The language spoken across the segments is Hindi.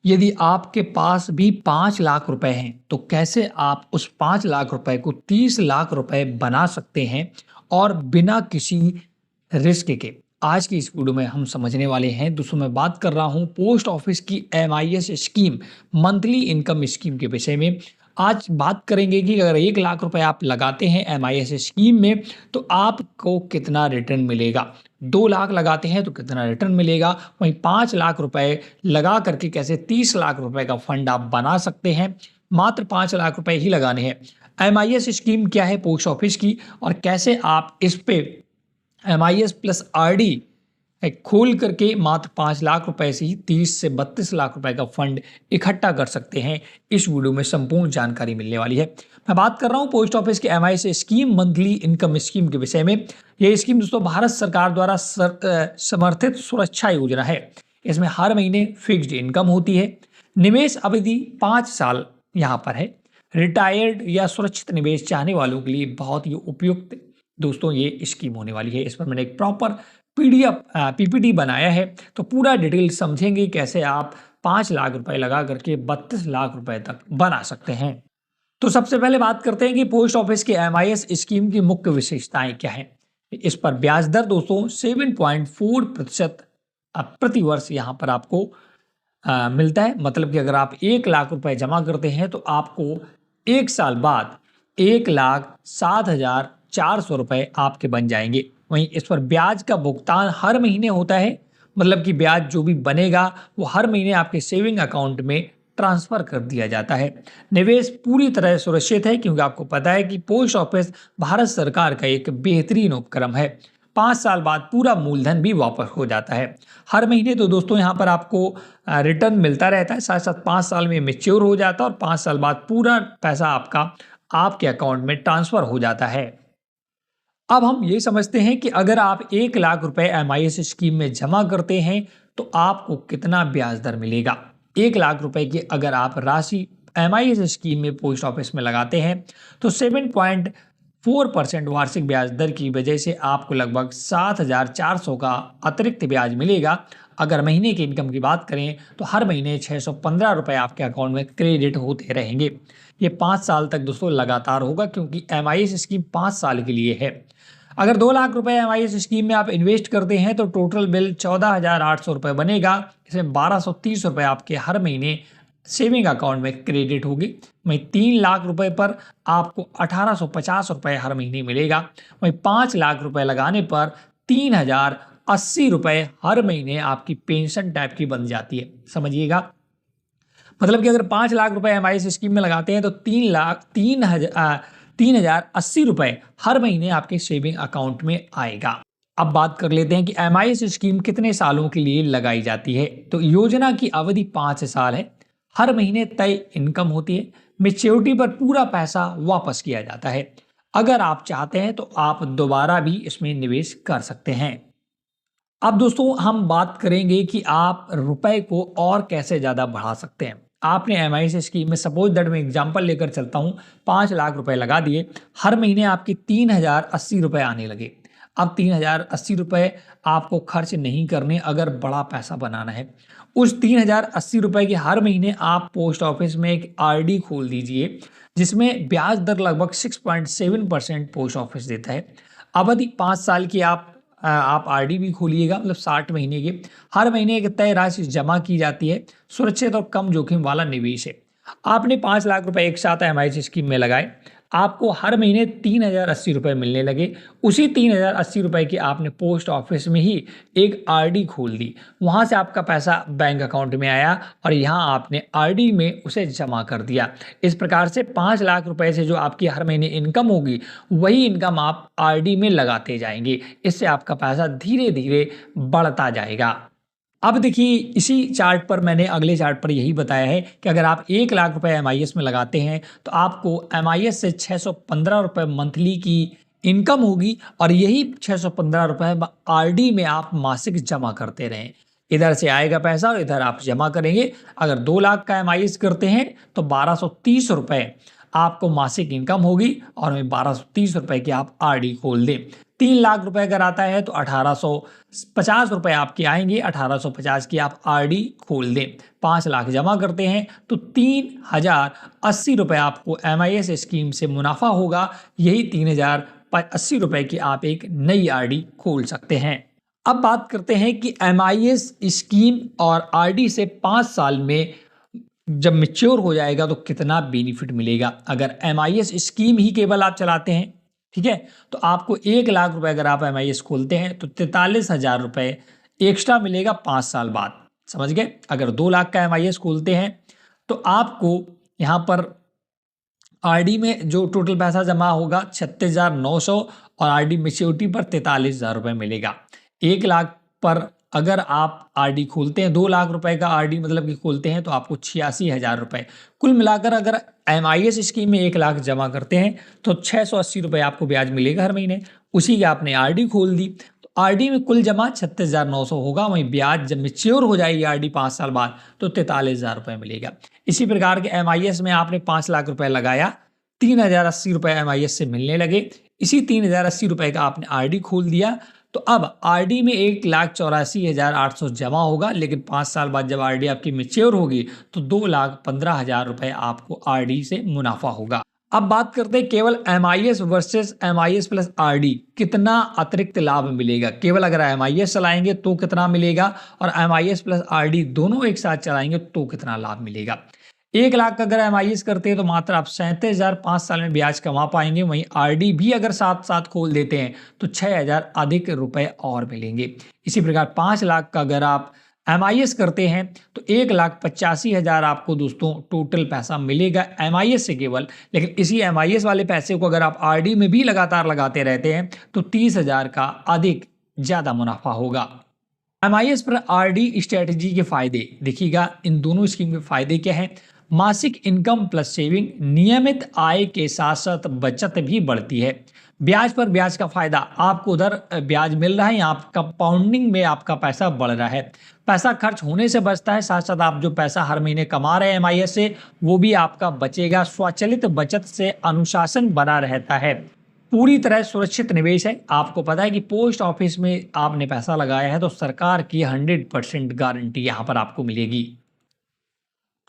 यदि आपके पास भी 5 लाख रुपए हैं, तो कैसे आप उस 5 लाख रुपए को 30 लाख रुपए बना सकते हैं और बिना किसी रिस्क के? आज की इस वीडियो में हम समझने वाले हैं। दोस्तों, मैं बात कर रहा हूं पोस्ट ऑफिस की MIS scheme, monthly income scheme के विषय में। आज बात करेंगे कि अगर 1 लाख रुपए आप लगाते हैं एमआईएस स्कीम में, तो आपको कितना रिटर्न मिलेगा। 2 लाख लगाते हैं तो कितना रिटर्न मिलेगा, वहीं 5 लाख रुपए लगा करके कैसे 30 लाख रुपए का फंड आप बना सकते हैं। मात्र 5 लाख रुपए ही लगाने हैं। एमआईएस स्कीम क्या है पोस्ट ऑफिस की, और कैसे आप इस पे एमआईएस प्लस आरडी खोल करके मात्र 5 लाख रुपए से ही 30 से 32 लाख रुपए का फंड इकट्ठा कर सकते हैं। इस वीडियो में संपूर्ण जानकारी मिलने वाली है। मैं बात कर रहा हूं पोस्ट ऑफिस के MIS scheme, monthly income scheme के विषय में। यह स्कीम दोस्तों भारत सरकार द्वारा समर्थित सुरक्षा योजना है। इसमें हर महीने फिक्स्ड इनकम होती है। निवेश अवधि 5 साल यहाँ पर है। रिटायर्ड या सुरक्षित निवेश चाहने वालों के लिए बहुत ही उपयुक्त दोस्तों ये स्कीम होने वाली है। इस पर मैंने एक प्रॉपर पीडीएफ पीपीटी बनाया है, तो पूरा डिटेल समझेंगे कैसे आप 5 लाख रुपए लगा करके 32 लाख रुपए तक बना सकते हैं। तो सबसे पहले बात करते हैं कि पोस्ट ऑफिस के एमआईएस स्कीम की मुख्य विशेषताएं क्या हैं। इस पर ब्याज दर दोस्तों 7.4% प्रति वर्ष यहाँ पर आपको मिलता है। मतलब कि अगर आप 1 लाख रुपए जमा करते हैं तो आपको 1 साल बाद 1,07,400 रुपए आपके बन जाएंगे। वहीं इस पर ब्याज का भुगतान हर महीने होता है। मतलब कि ब्याज जो भी बनेगा वो हर महीने आपके सेविंग अकाउंट में ट्रांसफर कर दिया जाता है। निवेश पूरी तरह सुरक्षित है, क्योंकि आपको पता है कि पोस्ट ऑफिस भारत सरकार का एक बेहतरीन उपक्रम है। 5 साल बाद पूरा मूलधन भी वापस हो जाता है। हर महीने तो दोस्तों यहाँ पर आपको रिटर्न मिलता रहता है, साथ साथ 5 साल में मैच्योर हो जाता है और 5 साल बाद पूरा पैसा आपके अकाउंट में ट्रांसफर हो जाता है। अब हम ये समझते हैं कि अगर आप 1 लाख रुपए एमआईएस स्कीम में जमा करते हैं तो आपको कितना ब्याज दर मिलेगा। 1 लाख रुपए की अगर आप राशि एमआईएस स्कीम में पोस्ट ऑफिस में लगाते हैं तो 7.4% वार्षिक ब्याज दर की वजह से आपको लगभग 7,400 का अतिरिक्त ब्याज मिलेगा। अगर महीने की इनकम की बात करें तो हर महीने 615 रुपए आपके अकाउंट में क्रेडिट होते रहेंगे। ये 5 साल तक दोस्तों लगातार होगा, क्योंकि एमआईएस स्कीम 5 साल के लिए है। अगर 2 लाख रुपए एमआईएस स्कीम में आप इन्वेस्ट करते हैं तो टोटल बिल 14,800 रुपए बनेगा। इसमें 1,230 रुपए आपके हर महीने सेविंग अकाउंट में क्रेडिट होगी। वहीं 3 लाख रुपए पर आपको 1,850 रुपए हर महीने मिलेगा। वहीं 5 लाख रुपए लगाने पर 3,080 रुपए हर महीने आपकी पेंशन टाइप की बन जाती है। समझिएगा, मतलब कि अगर 5 लाख रुपए एमआईएस स्कीम में लगाते हैं तो 3,080 रुपए हर महीने आपके सेविंग अकाउंट में आएगा। अब बात कर लेते हैं कि एमआईएस स्कीम कितने सालों के लिए लगाई जाती है। तो योजना की अवधि 5 साल है। हर महीने तय इनकम होती है। मैच्योरिटी पर पूरा पैसा वापस किया जाता है। अगर आप चाहते हैं तो आप दोबारा भी इसमें निवेश कर सकते हैं। अब दोस्तों हम बात करेंगे कि आप रुपए को और कैसे ज़्यादा बढ़ा सकते हैं। आपने एमआईएस स्कीम में, सपोज दैट मैं एग्जांपल लेकर चलता हूँ, 5 लाख रुपए लगा दिए। हर महीने आपके 3,080 रुपए आने लगे। अब 3,080 रुपए आपको खर्च नहीं करने, अगर बड़ा पैसा बनाना है। उस 3,080 रुपए के हर महीने आप पोस्ट ऑफिस में एक आरडी खोल दीजिए, जिसमें ब्याज दर लगभग 6.7% पोस्ट ऑफिस देता है। अवधि 5 साल की आप आरडी भी खोलिएगा, मतलब 60 महीने के। हर महीने एक तय राशि जमा की जाती है। सुरक्षित और कम जोखिम वाला निवेश है। आपने 5 लाख रुपए एक साथ एमआईएस स्कीम में लगाए, आपको हर महीने 3,080 रुपए मिलने लगे। उसी 3,080 रुपए की आपने पोस्ट ऑफिस में ही एक आरडी खोल दी। वहां से आपका पैसा बैंक अकाउंट में आया और यहाँ आपने आरडी में उसे जमा कर दिया। इस प्रकार से 5 लाख रुपए से जो आपकी हर महीने इनकम होगी, वही इनकम आप आरडी में लगाते जाएंगे। इससे आपका पैसा धीरे धीरे बढ़ता जाएगा। अब देखिए, इसी चार्ट पर मैंने अगले चार्ट पर यही बताया है कि अगर आप 1 लाख रुपए एमआईएस में लगाते हैं तो आपको एमआईएस से 615 रुपए मंथली की इनकम होगी, और यही 615 रुपए आरडी में आप मासिक जमा करते रहें। इधर से आएगा पैसा और इधर आप जमा करेंगे। अगर 2 लाख का एमआईएस करते हैं तो 1,230 रुपए आपको मासिक इनकम होगी, और 1,230 रुपए की आप आरडी खोल दें। 3 लाख रुपए अगर आता है तो 1850 रुपए आपके आएंगे। 1850 की आप आरडी खोल दें, 5 लाख जमा करते हैं तो 3080 रुपए आपको MIS स्कीम से मुनाफा होगा। यही 3080 रुपए की आप एक नई आरडी खोल सकते हैं। अब बात करते हैं कि MIS स्कीम और आरडी से 5 साल में जब मैच्योर हो जाएगा तो कितना बेनिफिट मिलेगा। अगर MIS स्कीम ही केवल आप चलाते हैं, ठीक है, तो आपको 1 लाख रुपए अगर आप MIS खोलते हैं तो 43,000 रुपए एक्स्ट्रा मिलेगा 5 साल बाद, समझ गए। अगर 2 लाख का MIS खोलते हैं तो आपको यहाँ पर आरडी में जो टोटल पैसा जमा होगा 36,900 और आरडी मैच्योरिटी पर 43,000 रुपए मिलेगा। 1 लाख पर अगर आप आरडी खोलते हैं, 2 लाख रुपए का आरडी मतलब कि खोलते हैं तो आपको 86,000 रुपए कुल मिलाकर। अगर MIS स्कीम में 1 लाख जमा करते हैं तो 680 रुपए आपको ब्याज मिलेगा हर महीने। उसी की आपने आरडी खोल दी तो आरडी में कुल जमा 36,900 होगा, वहीं ब्याज जब मैच्योर हो जाएगी आरडी 5 साल बाद तो 43,000 रुपए मिलेगा। इसी प्रकार के MIS में आपने 5 लाख रुपए लगाया, 3,080 रुपए MIS से मिलने लगे। इसी 3,080 रुपए का आपने आरडी खोल दिया तो अब आरडी में 1,84,800 जमा होगा, लेकिन 5 साल बाद जब आरडी आपकी मैच्योर होगी तो 2,15,000 रुपए आपको आरडी से मुनाफा होगा। अब बात करते हैं केवल MIS versus MIS plus RD कितना अतिरिक्त लाभ मिलेगा। केवल अगर MIS चलाएंगे तो कितना मिलेगा और MIS प्लस आरडी दोनों एक साथ चलाएंगे तो कितना लाभ मिलेगा। 1 लाख का अगर MIS करते हैं तो मात्र आप 37,000 5 साल में ब्याज कमा पाएंगे। वहीं आरडी भी अगर साथ साथ खोल देते हैं तो 6,000 अधिक रुपए और मिलेंगे। इसी प्रकार 5 लाख का अगर आप MIS करते हैं तो 1,85,000 आपको दोस्तों टोटल पैसा मिलेगा MIS से केवल। लेकिन इसी MIS वाले पैसे को अगर आप आरडी में भी लगातार लगाते रहते हैं तो 30,000 का अधिक ज़्यादा मुनाफा होगा। MIS पर आरडी स्ट्रेटजी के फायदे देखिएगा, इन दोनों स्कीम के फायदे क्या हैं। मासिक इनकम प्लस सेविंग, नियमित आय के साथ साथ बचत भी बढ़ती है। ब्याज पर ब्याज का फायदा, आपको उधर ब्याज मिल रहा है, यहाँ कंपाउंडिंग में आपका पैसा बढ़ रहा है। पैसा खर्च होने से बचता है, साथ साथ आप जो पैसा हर महीने कमा रहे हैं MIS से वो भी आपका बचेगा। स्वचालित बचत से अनुशासन बना रहता है, पूरी तरह सुरक्षित निवेश है। आपको पता है कि पोस्ट ऑफिस में आपने पैसा लगाया है तो सरकार की 100% गारंटी यहाँ पर आपको मिलेगी।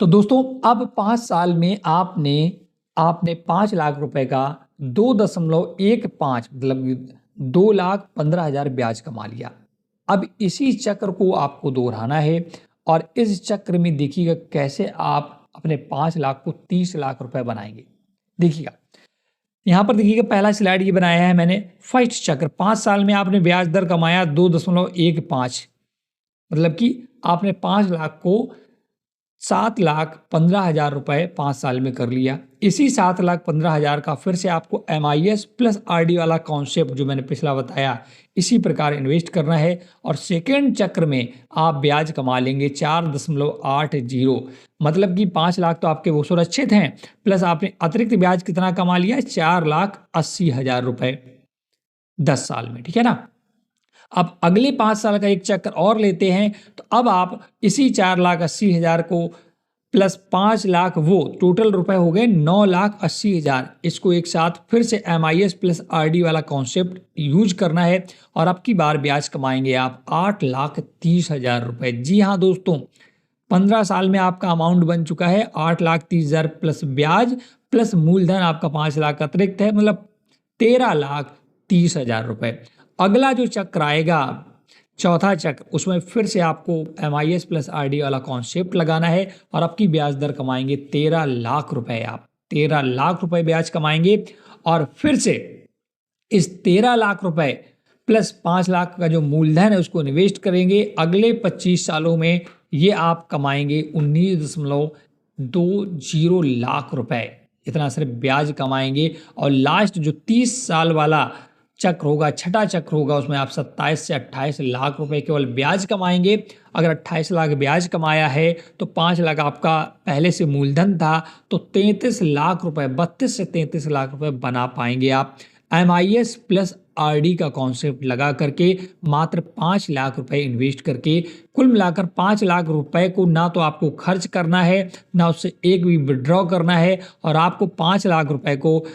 तो दोस्तों अब 5 साल में आपने 5 लाख रुपए का 2.15 मतलब 2,15,000 ब्याज कमा लिया। अब इसी चक्र को आपको दोहराना है और इस चक्र में देखिएगा कैसे आप अपने 5 लाख को 30 लाख रुपए बनाएंगे। देखिएगा यहाँ पर देखिएगा पहला स्लाइड ये बनाया है मैंने। फर्स्ट चक्र 5 साल में आपने ब्याज दर कमाया 2.15, मतलब कि आपने 5 लाख को 7,15,000 रुपए 5 साल में कर लिया। इसी 7,15,000 का फिर से आपको MIS प्लस आरडी वाला कॉन्सेप्ट जो मैंने पिछला बताया इसी प्रकार इन्वेस्ट करना है और सेकेंड चक्र में आप ब्याज कमा लेंगे 4.80, मतलब कि 5 लाख तो आपके वो सुरक्षित हैं, प्लस आपने अतिरिक्त ब्याज कितना कमा लिया 4,80,000 रुपए 10 साल में, ठीक है ना। अब अगले 5 साल का एक चक्कर और लेते हैं तो अब आप इसी 4,80,000 को प्लस 5 लाख वो टोटल रुपए हो गए 9,80,000। इसको एक साथ फिर से MIS प्लस आरडी वाला कॉन्सेप्ट यूज करना है और अब की बार ब्याज कमाएंगे आप 8,30,000 रुपए। जी हाँ दोस्तों, 15 साल में आपका अमाउंट बन चुका है 8,30,000 प्लस ब्याज प्लस मूलधन आपका 5 लाख अतिरिक्त है, मतलब 13,30,000 रुपए। अगला जो चक्र आएगा चौथा चक्र, उसमें फिर से आपको MIS प्लस आरडी वाला कॉन्सेप्ट लगाना है और आपकी ब्याज दर कमाएंगे 13 लाख रुपए। आप 13 लाख रुपए ब्याज कमाएंगे और फिर से इस 13 लाख रुपए प्लस 5 लाख का जो मूलधन है उसको निवेश करेंगे। अगले 25 सालों में ये आप कमाएंगे 19.20 लाख रुपए, इतना सिर्फ ब्याज कमाएंगे। और लास्ट जो 30 साल वाला चक्र होगा, छठा चक्र होगा, उसमें आप 27 से 28 लाख रुपए केवल ब्याज कमाएंगे। अगर 28 लाख ब्याज कमाया है तो 5 लाख आपका पहले से मूलधन था तो 33 लाख रुपए, 32 से 33 लाख रुपए बना पाएंगे आप MIS प्लस आरडी का कॉन्सेप्ट लगा करके, मात्र 5 लाख रुपए इन्वेस्ट करके। कुल मिलाकर 5 लाख रुपए को ना तो आपको खर्च करना है ना उससे एक भी विड्रॉ करना है और आपको 5 लाख रुपए को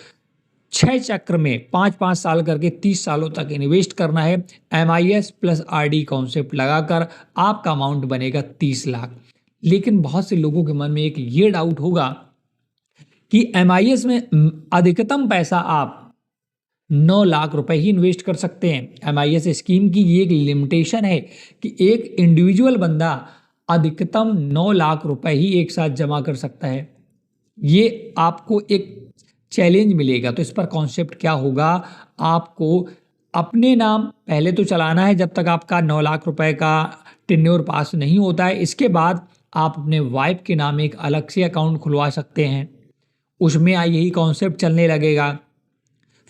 6 चक्र में 5-5 साल करके 30 सालों तक इन्वेस्ट करना है। MIS प्लस RD कॉन्सेप्ट लगाकर आपका अमाउंट बनेगा 30 लाख। लेकिन बहुत से लोगों के मन में एक ये डाउट होगा कि MIS में अधिकतम पैसा आप 9 लाख रुपए ही इन्वेस्ट कर सकते हैं। MIS स्कीम की ये एक लिमिटेशन है कि एक इंडिविजुअल बंदा अधिकतम 9 लाख रुपए ही एक साथ जमा कर सकता है। ये आपको एक चैलेंज मिलेगा। तो इस पर कॉन्सेप्ट क्या होगा, आपको अपने नाम पहले तो चलाना है जब तक आपका 9 लाख रुपए का टेन्योर पास नहीं होता है। इसके बाद आप अपने वाइफ के नाम एक अलग से अकाउंट खुलवा सकते हैं, उसमें यही कॉन्सेप्ट चलने लगेगा।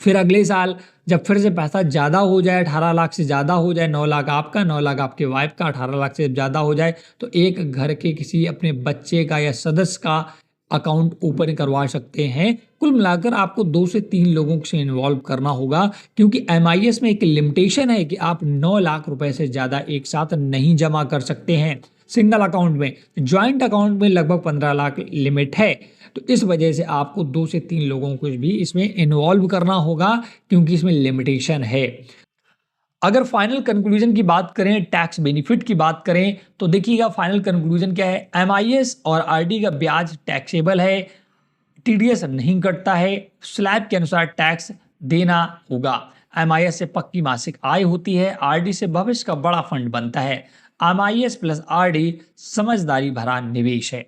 फिर अगले साल जब फिर से पैसा ज़्यादा हो जाए, 18 लाख से ज़्यादा हो जाए, 9 लाख आपका, 9 लाख आपके वाइफ का, 18 लाख से ज़्यादा हो जाए, तो एक घर के किसी अपने बच्चे का या सदस्य का अकाउंट ओपन करवा सकते हैं। कुल मिलाकर आपको 2 से 3 लोगों से इन्वॉल्व करना होगा, क्योंकि MIS में एक लिमिटेशन है कि आप 9 लाख रुपए से ज़्यादा एक साथ नहीं जमा कर सकते हैं सिंगल अकाउंट में। ज्वाइंट अकाउंट में लगभग 15 लाख लिमिट है। तो इस वजह से आपको 2 से 3 लोगों को भी इसमें इन्वॉल्व करना होगा, क्योंकि इसमें लिमिटेशन है। अगर फाइनल कंक्लूजन की बात करें, टैक्स बेनिफिट की बात करें, तो देखिएगा फाइनल कंक्लूजन क्या है। MIS और RD का ब्याज टैक्सेबल है, TDS नहीं कटता है, स्लैब के अनुसार टैक्स देना होगा। MIS से पक्की मासिक आय होती है, RD से भविष्य का बड़ा फंड बनता है। MIS प्लस RD समझदारी भरा निवेश है।